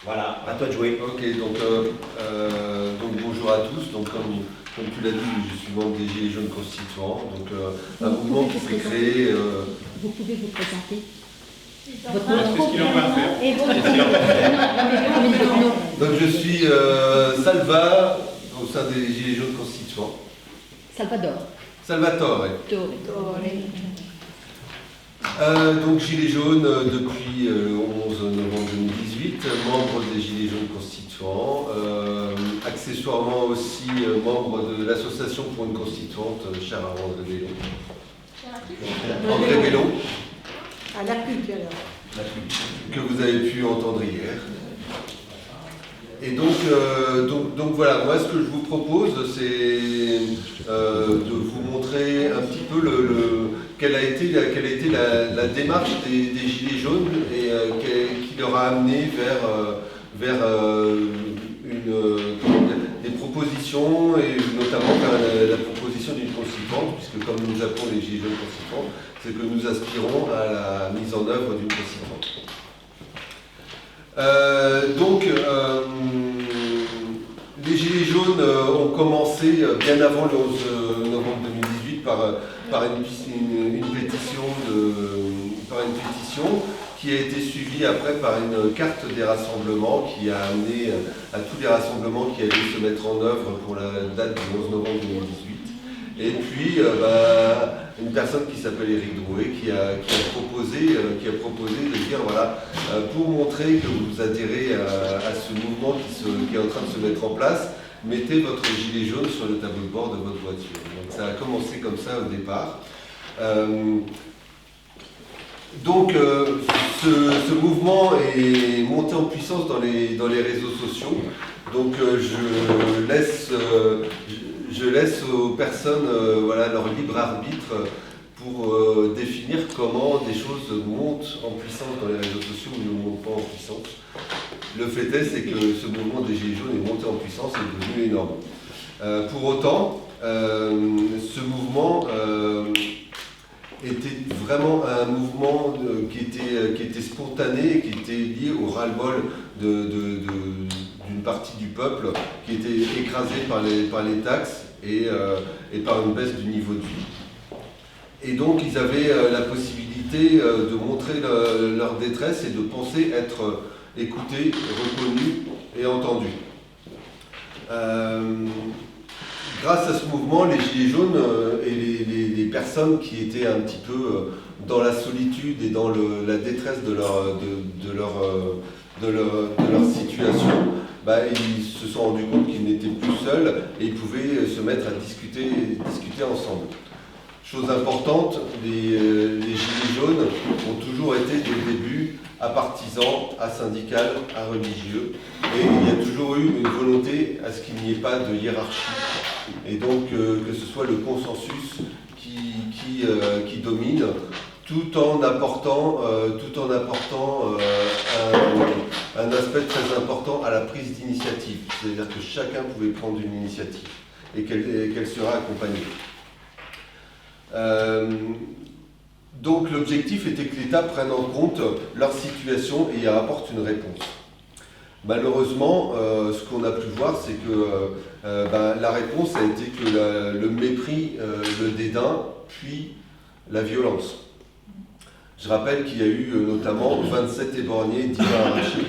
Voilà, à toi de jouer. Ok, donc bonjour à tous. Donc comme tu l'as dit, je suis membre des Gilets jaunes constituants. Donc un mouvement qui s'est créé. Vous pouvez vous présenter. Votre nom. C'est ce qu'il en va faire. Et votre nom. Donc je suis Salva au sein des Gilets jaunes constituants. Salvatore. Donc Gilets jaunes depuis le 11 novembre 2018, membre des Gilets jaunes constituants, accessoirement aussi membre de l'association pour une constituante, chère à André Bellon. André Bellon, À la pub alors. que vous avez pu entendre hier. Et donc voilà, moi ce que je vous propose, c'est de vous montrer un petit peu quelle a été la démarche des Gilets jaunes et qui leur a amené vers des propositions, et notamment vers la proposition d'une constituante, puisque comme nous appelons les Gilets jaunes constituants, c'est que nous aspirons à la mise en œuvre d'une constituante. Les Gilets jaunes ont commencé bien avant le 11 novembre 2018 par une pétition qui a été suivie après par une carte des rassemblements qui a amené à tous les rassemblements qui allaient se mettre en œuvre pour la date du 11 novembre 2018. Et puis, une personne qui s'appelle Éric Drouet qui a proposé de dire, voilà, pour montrer que vous adhérez à ce mouvement qui est en train de se mettre en place, mettez votre gilet jaune sur le tableau de bord de votre voiture. Donc ça a commencé comme ça au départ. Ce mouvement est monté en puissance dans les réseaux sociaux. Donc je laisse aux personnes leur libre arbitre pour définir comment des choses montent en puissance dans les réseaux sociaux ou ne montent pas en puissance. Le fait est, c'est que ce mouvement des Gilets jaunes est monté en puissance et est devenu énorme. Pour autant, ce mouvement était vraiment un mouvement qui était spontané, qui était lié au ras-le-bol d'une partie du peuple qui était écrasée par les taxes et par une baisse du niveau de vie. Et donc ils avaient la possibilité de montrer leur détresse et de penser être écoutés, reconnus et entendus. Grâce à ce mouvement, les Gilets jaunes et les personnes qui étaient un petit peu dans la solitude et dans la détresse de leur situation, ils se sont rendus compte qu'ils n'étaient plus seuls et ils pouvaient se mettre à discuter ensemble. Chose importante, les Gilets jaunes ont toujours été dès le début à partisans, à syndicales, à religieux, et il y a toujours eu une volonté à ce qu'il n'y ait pas de hiérarchie, et donc que ce soit le consensus qui domine, tout en apportant un aspect très important à la prise d'initiative, c'est-à-dire que chacun pouvait prendre une initiative et qu'elle sera accompagnée. Donc l'objectif était que l'État prenne en compte leur situation et y apporte une réponse. Malheureusement, ce qu'on a pu voir, c'est que la réponse a été que le mépris, le dédain, puis la violence. Je rappelle qu'il y a eu notamment 27 éborgnés, 10 arrachés.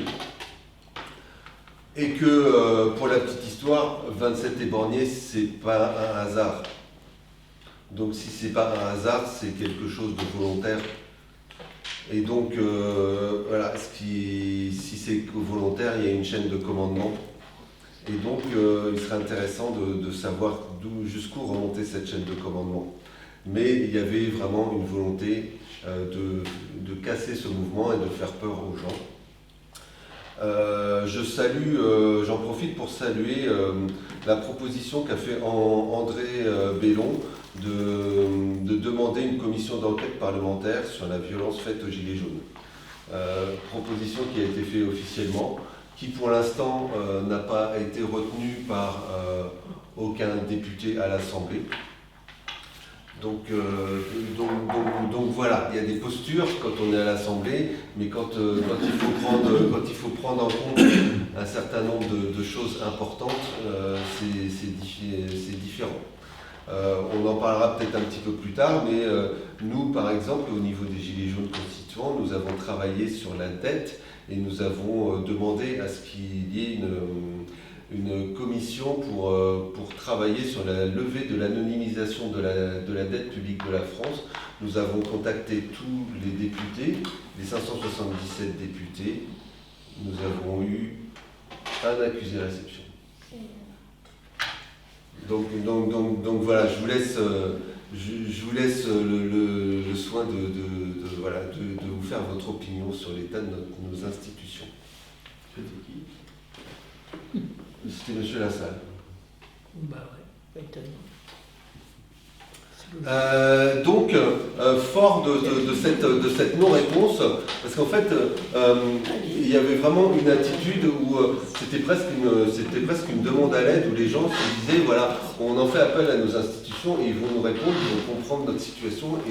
Et que, pour la petite histoire, 27 éborgnés, c'est pas un hasard. Donc si c'est pas un hasard, c'est quelque chose de volontaire. Et donc, si c'est volontaire, il y a une chaîne de commandement. Et donc, il serait intéressant de savoir jusqu'où remonter cette chaîne de commandement. Mais il y avait vraiment une volonté de casser ce mouvement et de faire peur aux gens. J'en profite pour saluer la proposition qu'a fait André Bellon de demander une commission d'enquête parlementaire sur la violence faite aux Gilets jaunes. Proposition qui a été faite officiellement, qui pour l'instant n'a pas été retenue par aucun député à l'Assemblée. Donc donc voilà, il y a des postures quand on est à l'Assemblée, mais quand il faut prendre en compte un certain nombre de choses importantes, c'est différent. On en parlera peut-être un petit peu plus tard, mais nous, par exemple, au niveau des Gilets jaunes constituants, nous avons travaillé sur la dette et nous avons demandé à ce qu'il y ait une commission pour travailler sur la levée de l'anonymisation de la dette publique de la France. Nous avons contacté tous les députés, les 577 députés. Nous avons eu un accusé réception. Donc voilà, je vous laisse le soin de vous faire votre opinion sur l'état de nos institutions. C'était qui ? C'était Monsieur Lassalle. Bah ouais, pas étonnant. Fort de cette non-réponse, parce qu'en fait, il y avait vraiment une attitude où c'était presque une demande à l'aide, où les gens se disaient, voilà, on en fait appel à nos institutions et ils vont nous répondre, ils vont comprendre notre situation et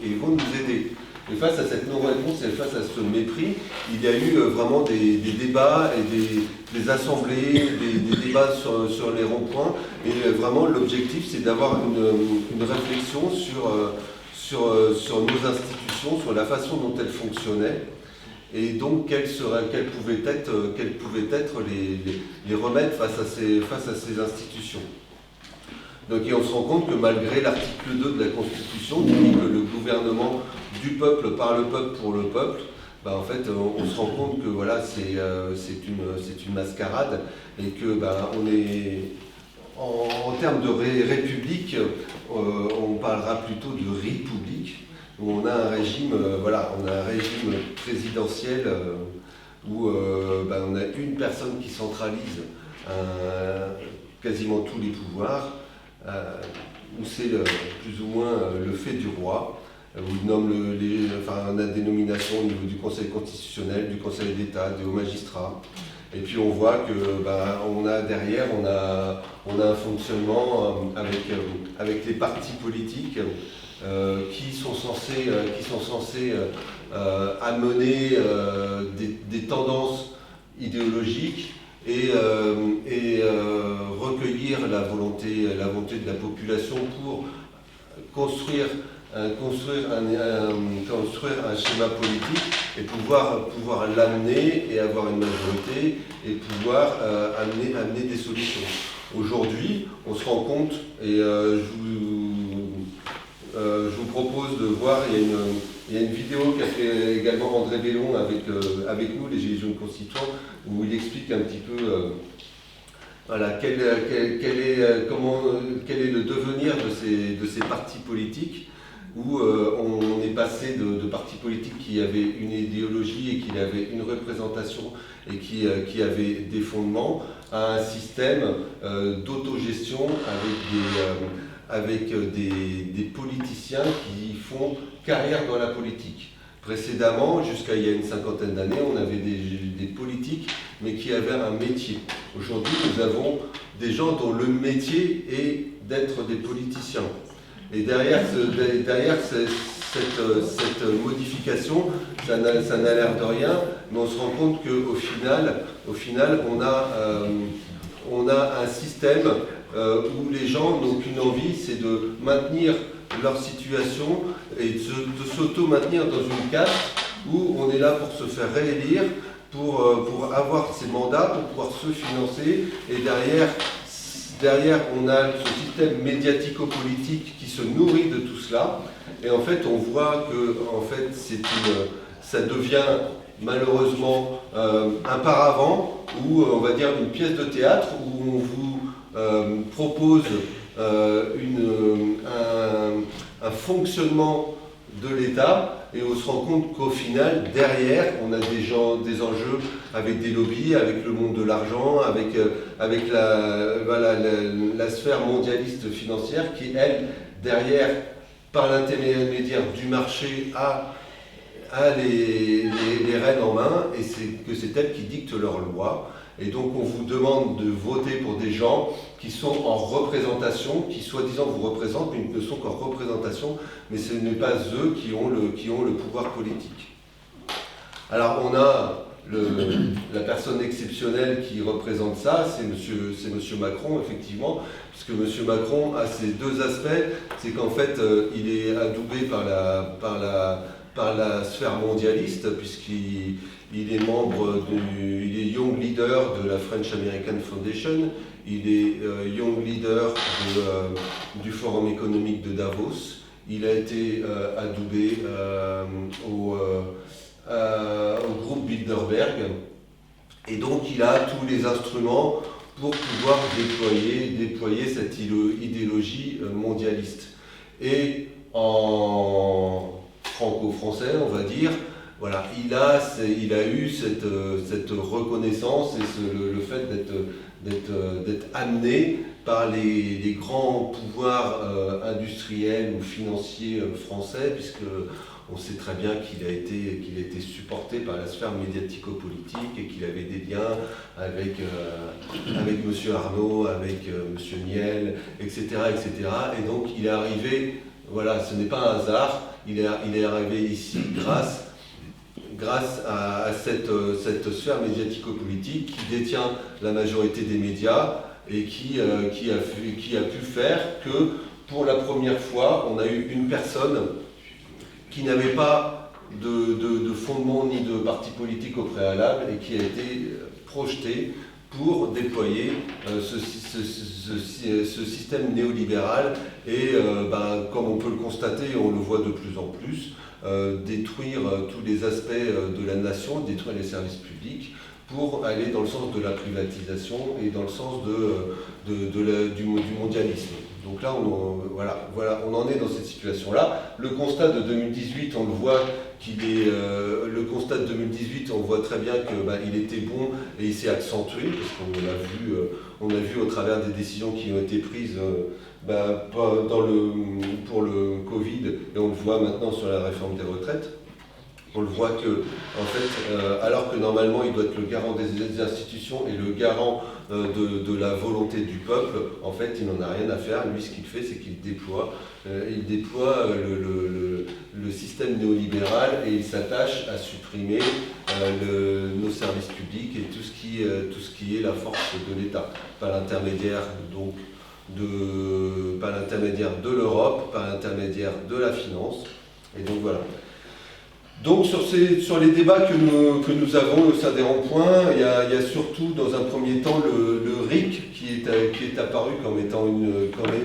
ils vont nous aider. Et face à cette non-réponse et face à ce mépris, il y a eu vraiment des débats et des assemblées, des débats sur les ronds-points. Et vraiment, l'objectif, c'est d'avoir une réflexion sur nos institutions, sur la façon dont elles fonctionnaient. Et donc, quels pouvaient être les remèdes face à ces institutions. Donc, et on se rend compte que malgré l'article 2 de la Constitution, qui dit que le gouvernement du peuple, par le peuple, pour le peuple, en fait, on se rend compte que voilà, c'est une mascarade et que on est en termes de république, on parlera plutôt de république, où on a un régime, présidentiel où on a une personne qui centralise quasiment tous les pouvoirs. Où c'est plus ou moins le fait du roi, où il nomme on a des nominations au niveau du Conseil constitutionnel, du Conseil d'État, des hauts magistrats. Et puis on voit que on a un fonctionnement avec les partis politiques qui sont censés amener des tendances idéologiques et recueillir la volonté de la population pour construire un schéma politique et pouvoir l'amener et avoir une majorité et pouvoir amener des solutions. Aujourd'hui, on se rend compte, et je vous propose de voir, il y a une vidéo qu'a fait également André Bellon avec nous, les Gilets jaunes constituants, où il explique un petit peu quel est le devenir de ces partis politiques, où on est passé de partis politiques qui avaient une idéologie et qui avaient une représentation et qui avaient des fondements, à un système d'autogestion avec des politiciens qui font carrière dans la politique. Précédemment, jusqu'à il y a une cinquantaine d'années, on avait des politiques, mais qui avaient un métier. Aujourd'hui, nous avons des gens dont le métier est d'être des politiciens. Et derrière cette modification, ça n'a l'air de rien, mais on se rend compte qu'au final, on a un système où les gens n'ont qu'une envie, c'est de maintenir leur situation et de s'auto-maintenir dans une caste où on est là pour se faire réélire, pour avoir ces mandats, pour pouvoir se financer, et derrière on a ce système médiatico-politique qui se nourrit de tout cela, et en fait on voit que ça devient malheureusement un paravent, ou on va dire une pièce de théâtre où on vous propose un fonctionnement de l'État, et on se rend compte qu'au final, derrière, on a des enjeux avec des lobbies, avec le monde de l'argent, avec la sphère mondialiste financière qui, elle, derrière, par l'intermédiaire du marché, a les rênes en main, et c'est elle qui dicte leurs lois. Et donc on vous demande de voter pour des gens qui sont en représentation, qui soi-disant vous représentent, mais ils ne sont qu'en représentation, mais ce n'est pas eux qui ont le pouvoir politique. Alors on a la personne exceptionnelle qui représente ça, c'est monsieur Macron, effectivement, puisque monsieur Macron a ces deux aspects, c'est qu'en fait il est adoubé par la sphère mondialiste, puisqu'il est membre il est Young Leader de la French American Foundation, il est Young Leader du Forum économique de Davos, il a été adoubé au groupe Bilderberg, et donc il a tous les instruments pour pouvoir déployer cette idéologie mondialiste. Et en franco-français, on va dire, voilà, il a eu cette reconnaissance et le fait d'être amené par les grands pouvoirs industriels ou financiers français, puisque on sait très bien qu'il a été supporté par la sphère médiatico-politique et qu'il avait des liens avec M. Arnault, avec M. Niel, etc., etc. Et donc il est arrivé, voilà, ce n'est pas un hasard, il est arrivé ici grâce à cette sphère médiatico-politique qui détient la majorité des médias et qui a pu faire que pour la première fois, on a eu une personne qui n'avait pas de fondement ni de parti politique au préalable et qui a été projetée pour déployer ce système néolibéral et comme on peut le constater, on le voit de plus en plus, détruire tous les aspects de la nation, détruire les services publics pour aller dans le sens de la privatisation et dans le sens du mondialisme. Donc là, on en est dans cette situation-là. Le constat de 2018, on le voit le constat de 2018, on voit très bien qu'il était bon et il s'est accentué, parce qu'on l'a vu au travers des décisions qui ont été prises pour le Covid, et on le voit maintenant sur la réforme des retraites. On le voit que, en fait, alors que normalement il doit être le garant des institutions et le garant de la volonté du peuple, en fait il n'en a rien à faire. Lui, ce qu'il fait, c'est qu'il déploie le système néolibéral et il s'attache à supprimer nos services publics et tout ce qui est la force de l'État, par l'intermédiaire de l'Europe, par l'intermédiaire de la finance. Et donc voilà. Donc sur les débats que nous avons au sein des ronds-points, il y a surtout dans un premier temps le RIC qui est apparu comme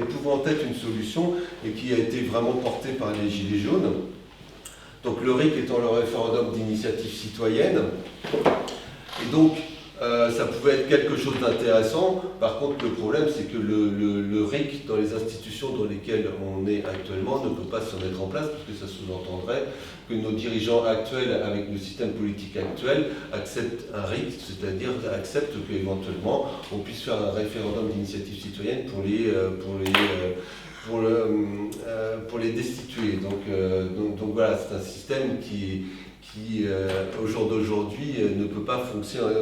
pouvant être une solution et qui a été vraiment porté par les Gilets jaunes. Donc le RIC étant le référendum d'initiative citoyenne. Et donc ça pouvait être quelque chose d'intéressant. Par contre, le problème, c'est que le RIC, dans les institutions dans lesquelles on est actuellement, ne peut pas se mettre en place, parce que ça sous-entendrait que nos dirigeants actuels, avec le système politique actuel, acceptent un RIC, c'est-à-dire acceptent qu'éventuellement, on puisse faire un référendum d'initiative citoyenne pour les destituer. Donc voilà, c'est un système qui au jour d'aujourd'hui, ne peut pas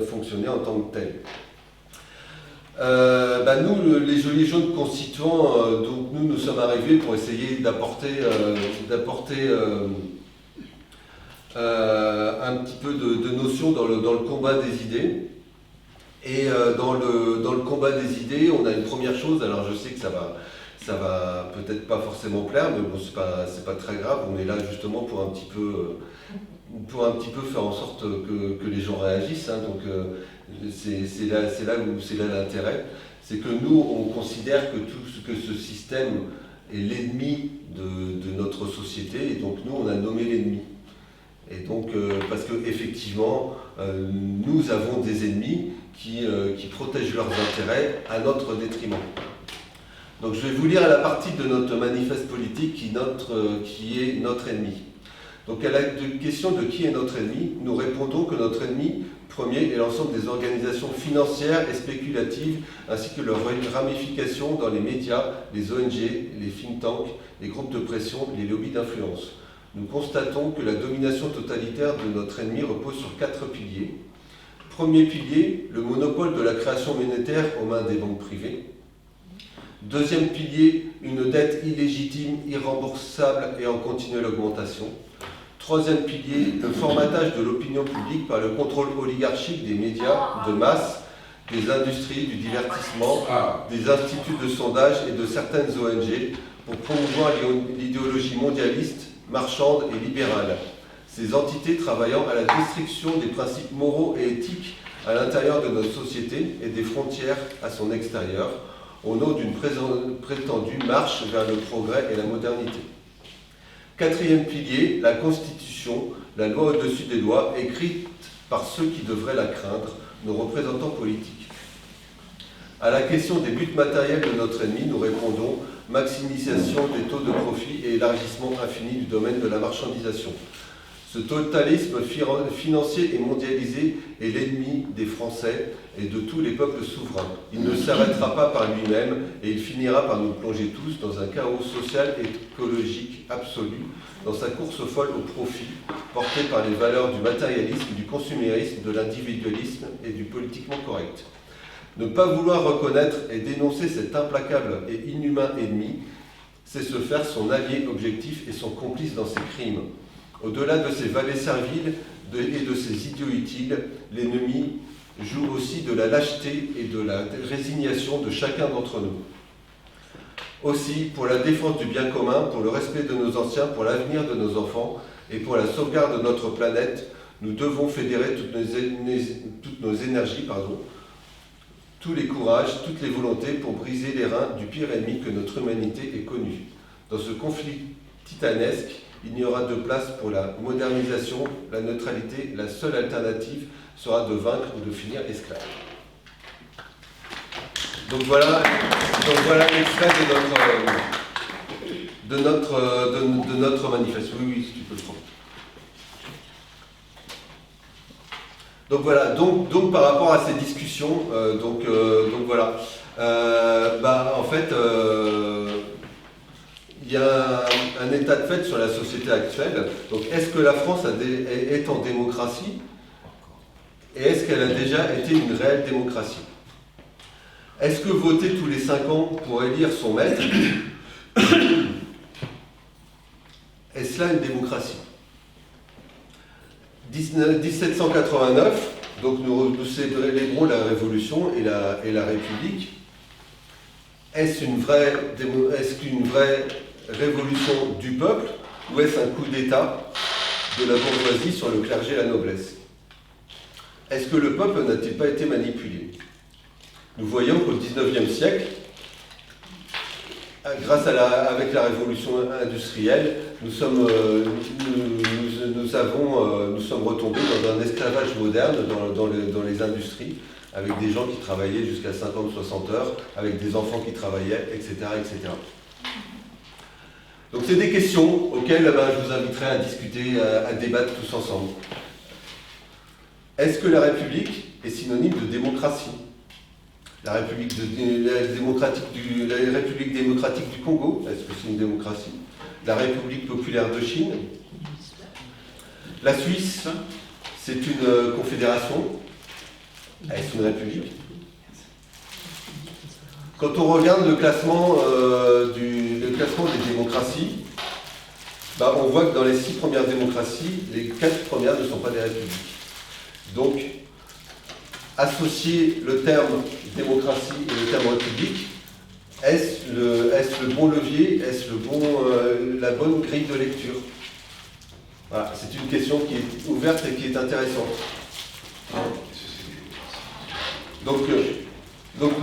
fonctionner en tant que tel. Nous, les Gilets jaunes constituants, donc nous sommes arrivés pour essayer d'apporter un petit peu de notion dans le combat des idées. Et dans le combat des idées, on a une première chose, alors je sais que ça va peut-être pas forcément plaire, mais bon, c'est pas très grave, on est là justement pour un petit peu faire en sorte que les gens réagissent, hein. Donc c'est là l'intérêt, c'est que nous on considère que ce système est l'ennemi de notre société, et donc nous on a nommé l'ennemi. Et donc parce que effectivement nous avons des ennemis qui protègent leurs intérêts à notre détriment. Donc je vais vous lire la partie de notre manifeste politique qui est notre ennemi. Donc à la question de qui est notre ennemi, nous répondons que notre ennemi premier est l'ensemble des organisations financières et spéculatives, ainsi que leurs ramifications dans les médias, les ONG, les think tanks, les groupes de pression, les lobbies d'influence. Nous constatons que la domination totalitaire de notre ennemi repose sur 4 piliers. Premier pilier, le monopole de la création monétaire aux mains des banques privées. Deuxième pilier, une dette illégitime, irremboursable et en continuelle augmentation. Troisième pilier, le formatage de l'opinion publique par le contrôle oligarchique des médias de masse, des industries, du divertissement, des instituts de sondage et de certaines ONG pour promouvoir l'idéologie mondialiste, marchande et libérale. Ces entités travaillant à la destruction des principes moraux et éthiques à l'intérieur de notre société et des frontières à son extérieur, au nom d'une prétendue marche vers le progrès et la modernité. Quatrième pilier, la Constitution, la loi au-dessus des lois, écrite par ceux qui devraient la craindre, nos représentants politiques. À la question des buts matériels de notre ennemi, nous répondons maximisation des taux de profit et élargissement infini du domaine de la marchandisation. Ce totalisme financier et mondialisé est l'ennemi des Français et de tous les peuples souverains. Il ne s'arrêtera pas par lui-même et il finira par nous plonger tous dans un chaos social et écologique absolu, dans sa course folle au profit, portée par les valeurs du matérialisme, du consumérisme, de l'individualisme et du politiquement correct. Ne pas vouloir reconnaître et dénoncer cet implacable et inhumain ennemi, c'est se faire son allié objectif et son complice dans ses crimes. Au-delà de ces valets serviles et de ces idiots utiles, l'ennemi joue aussi de la lâcheté et de la résignation de chacun d'entre nous. Aussi, pour la défense du bien commun, pour le respect de nos anciens, pour l'avenir de nos enfants et pour la sauvegarde de notre planète, nous devons fédérer toutes nos énergies, tous les courages, toutes les volontés pour briser les reins du pire ennemi que notre humanité ait connu. Dans ce conflit titanesque, il n'y aura de place pour la modernisation, la neutralité. La seule alternative sera de vaincre ou de finir esclave. Donc voilà l'extrait de notre manifeste. Oui, si tu peux le prendre. Donc voilà, donc par rapport à ces discussions, voilà. En fait, il y a un état de fait sur la société actuelle. Donc, est-ce que la France est en démocratie? Et est-ce qu'elle a déjà été une réelle démocratie? Est-ce que voter tous les 5 ans pour élire son maître, est cela une démocratie? 1789, donc nous célébrons la Révolution et la République. Est-ce qu'une vraie révolution du peuple ou est-ce un coup d'État de la bourgeoisie sur le clergé et la noblesse? Est-ce que le peuple n'a-t-il pas été manipulé? Nous voyons qu'au XIXe siècle, avec la révolution industrielle, nous sommes retombés dans un esclavage moderne dans les industries, avec des gens qui travaillaient jusqu'à 50-60 heures, avec des enfants qui travaillaient, etc. etc. Donc c'est des questions auxquelles je vous inviterai à discuter, à débattre tous ensemble. Est-ce que la République est synonyme de démocratie? La République démocratique du Congo, est-ce que c'est une démocratie? La République populaire de Chine? La Suisse, c'est une confédération? Est-ce une république? Quand on regarde le classement des démocraties, on voit que dans les 6 premières démocraties, les 4 premières ne sont pas des républiques. Donc, associer le terme démocratie et le terme république, est-ce le bon levier? Est-ce la bonne grille de lecture? Voilà, c'est une question qui est ouverte et qui est intéressante. Donc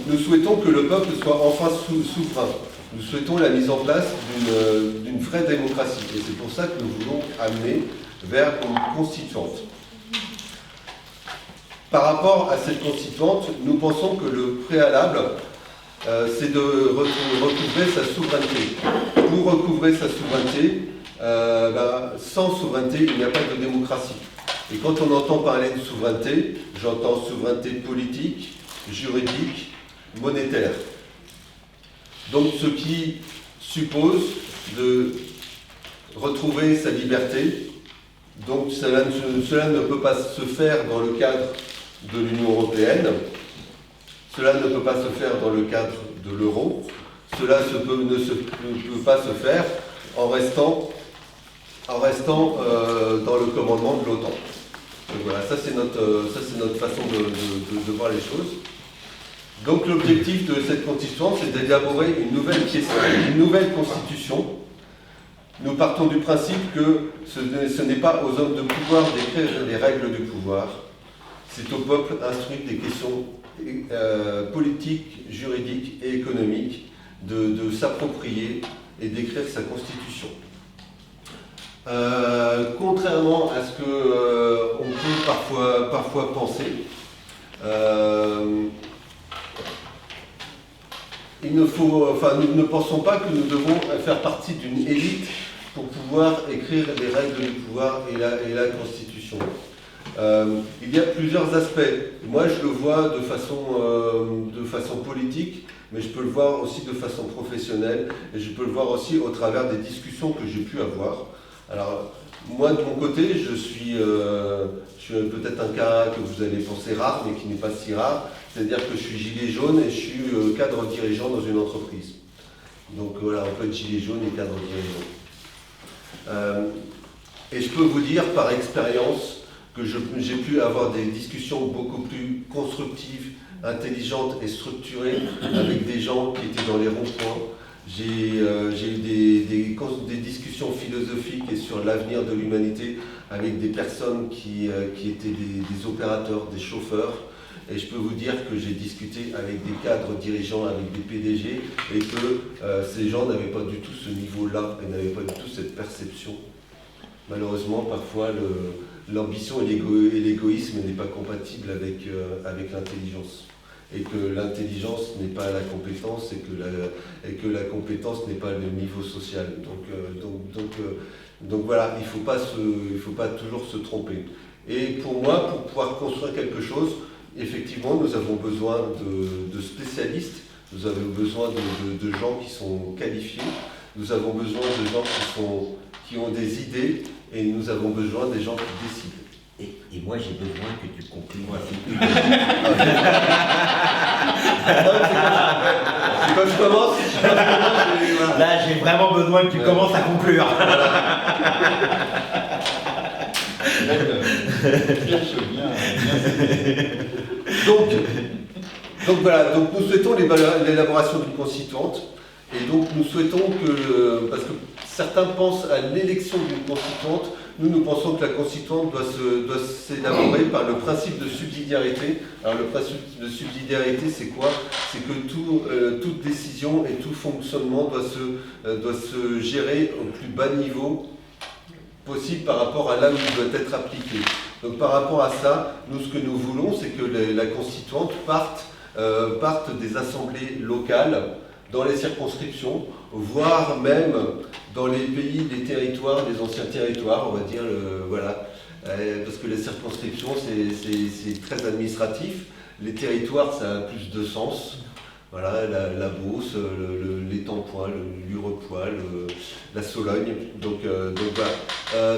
nous souhaitons que le peuple soit enfin souverain. Nous souhaitons la mise en place d'une vraie démocratie. Et c'est pour ça que nous voulons amener vers une constituante. Par rapport à cette constituante, nous pensons que le préalable, c'est de recouvrer sa souveraineté. Pour recouvrer sa souveraineté, sans souveraineté, il n'y a pas de démocratie. Et quand on entend parler de souveraineté, j'entends souveraineté politique, juridique, monétaire. Donc ce qui suppose de retrouver sa liberté. Donc cela ne peut pas se faire dans le cadre de l'Union européenne. Cela ne peut pas se faire dans le cadre de l'euro. Cela ne peut pas se faire en restant dans le commandement de l'OTAN. Donc voilà, ça c'est notre façon de voir les choses. Donc l'objectif de cette constituante, c'est d'élaborer une nouvelle constitution. Nous partons du principe que ce n'est pas aux hommes de pouvoir d'écrire les règles du pouvoir, c'est au peuple instruit des questions politiques, juridiques et économiques de s'approprier et d'écrire sa constitution. Contrairement à ce qu'on peut parfois penser, nous ne pensons pas que nous devons faire partie d'une élite pour pouvoir écrire les règles du pouvoir et la Constitution. Il y a plusieurs aspects. Moi, je le vois de façon politique, mais je peux le voir aussi de façon professionnelle, et je peux le voir aussi au travers des discussions que j'ai pu avoir. Alors, moi, de mon côté, je suis peut-être un cas que vous allez penser rare, mais qui n'est pas si rare. C'est-à-dire que je suis gilet jaune et je suis cadre dirigeant dans une entreprise. Donc voilà, on peut être gilet jaune et cadre dirigeant. Et je peux vous dire par expérience que j'ai pu avoir des discussions beaucoup plus constructives, intelligentes et structurées avec des gens qui étaient dans les ronds-points. J'ai eu des discussions philosophiques et sur l'avenir de l'humanité avec des personnes qui étaient des opérateurs, des chauffeurs. Et je peux vous dire que j'ai discuté avec des cadres dirigeants, avec des PDG, et que ces gens n'avaient pas du tout ce niveau-là et n'avaient pas du tout cette perception. Malheureusement, parfois, l'ambition et l'égoïsme n'est pas compatible avec l'intelligence. Et que l'intelligence n'est pas la compétence et que la compétence n'est pas le niveau social. Donc voilà, il faut pas toujours se tromper. Et pour moi, pour pouvoir construire quelque chose, effectivement, nous avons besoin de spécialistes, nous avons besoin de gens qui sont qualifiés, nous avons besoin de gens qui ont des idées, et nous avons besoin des gens qui décident. Et moi, j'ai besoin que tu conclues. C'est quand je commence, voilà. Là, j'ai vraiment besoin que tu commences à conclure. Donc voilà, donc nous souhaitons l'élaboration d'une constituante, et donc nous souhaitons parce que certains pensent à l'élection d'une constituante, nous pensons que la constituante doit s'élaborer par le principe de subsidiarité. Alors le principe de subsidiarité, c'est quoi? C'est que toute décision et tout fonctionnement doit se gérer au plus bas niveau possible par rapport à là où il doit être appliqué. Donc par rapport à ça, nous ce que nous voulons, c'est que la constituante parte des assemblées locales dans les circonscriptions, voire même dans les pays, les territoires, les anciens territoires, on va dire, voilà. Parce que les circonscriptions, c'est très administratif. Les territoires, ça a plus de sens. Voilà, la Beauce, l'Étampouin, le Lurepoix, la Sologne. Donc voilà,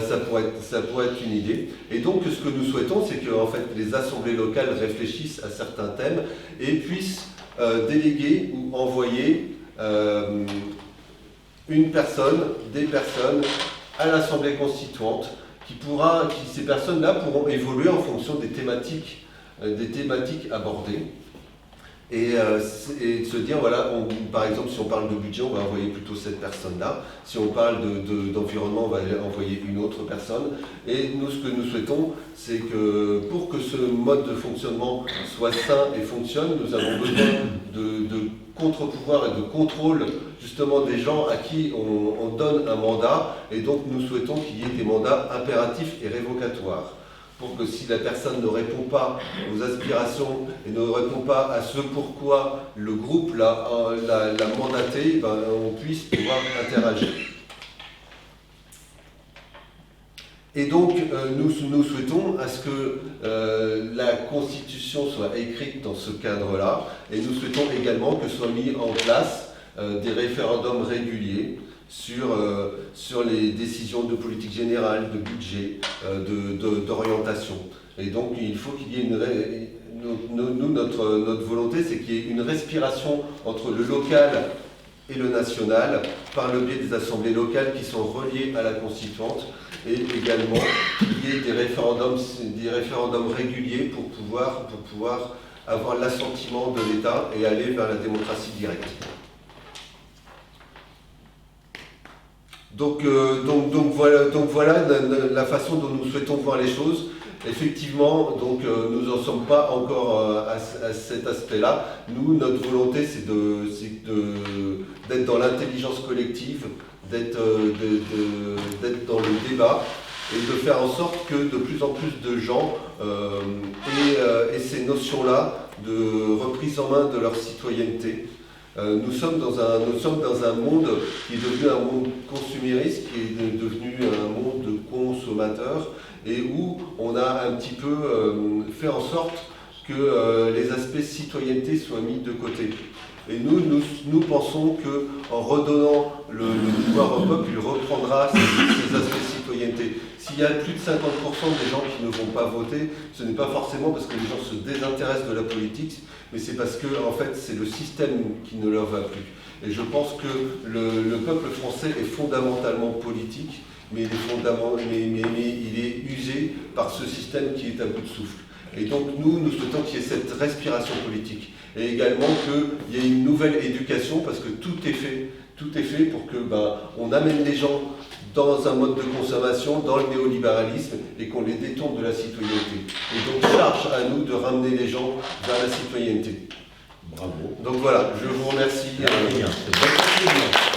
ça pourrait être une idée. Et donc ce que nous souhaitons, c'est que en fait, les assemblées locales réfléchissent à certains thèmes et puissent déléguer ou envoyer des personnes à l'Assemblée constituante ces personnes-là pourront évoluer en fonction des thématiques abordées. Et de se dire, voilà, par exemple, si on parle de budget, on va envoyer plutôt cette personne-là. Si on parle d'environnement, on va envoyer une autre personne. Et nous, ce que nous souhaitons, c'est que pour que ce mode de fonctionnement soit sain et fonctionne, nous avons besoin de contre-pouvoir et de contrôle, justement, des gens à qui on donne un mandat. Et donc, nous souhaitons qu'il y ait des mandats impératifs et révocatoires, pour que si la personne ne répond pas aux aspirations et ne répond pas à ce pourquoi le groupe l'a mandaté, on puisse pouvoir interagir. Et donc, nous souhaitons à ce que la Constitution soit écrite dans ce cadre-là, et nous souhaitons également que soient mis en place des référendums réguliers sur les décisions de politique générale, de budget, d'orientation. Et donc il faut qu'il y ait notre volonté, c'est qu'il y ait une respiration entre le local et le national par le biais des assemblées locales qui sont reliées à la constituante, et également qu'il y ait des référendums réguliers pour pouvoir avoir l'assentiment de l'État et aller vers la démocratie directe. Donc voilà la façon dont nous souhaitons voir les choses. Effectivement, nous n'en sommes pas encore à cet aspect-là. Nous, notre volonté, c'est d'être dans l'intelligence collective, d'être dans le débat, et de faire en sorte que de plus en plus de gens aient ces notions-là de reprise en main de leur citoyenneté. Nous sommes dans un monde qui est devenu un monde consumériste, qui est devenu un monde de consommateurs, et où on a un petit peu fait en sorte que les aspects citoyenneté soient mis de côté. Et nous pensons qu'en redonnant le pouvoir au peuple, il reprendra ces aspects citoyenneté. S'il y a plus de 50% des gens qui ne vont pas voter, ce n'est pas forcément parce que les gens se désintéressent de la politique, mais c'est parce que en fait, c'est le système qui ne leur va plus. Et je pense que le peuple français est fondamentalement politique, mais il est usé par ce système qui est à bout de souffle. Et donc nous souhaitons qu'il y ait cette respiration politique. Et également qu'il y ait une nouvelle éducation, parce que tout est fait pour que on amène les gens dans un mode de consommation, dans le néolibéralisme, et qu'on les détourne de la citoyenneté. Et donc charge à nous de ramener les gens vers la citoyenneté. Bravo. Donc voilà, je vous remercie. Très bien, c'est bon.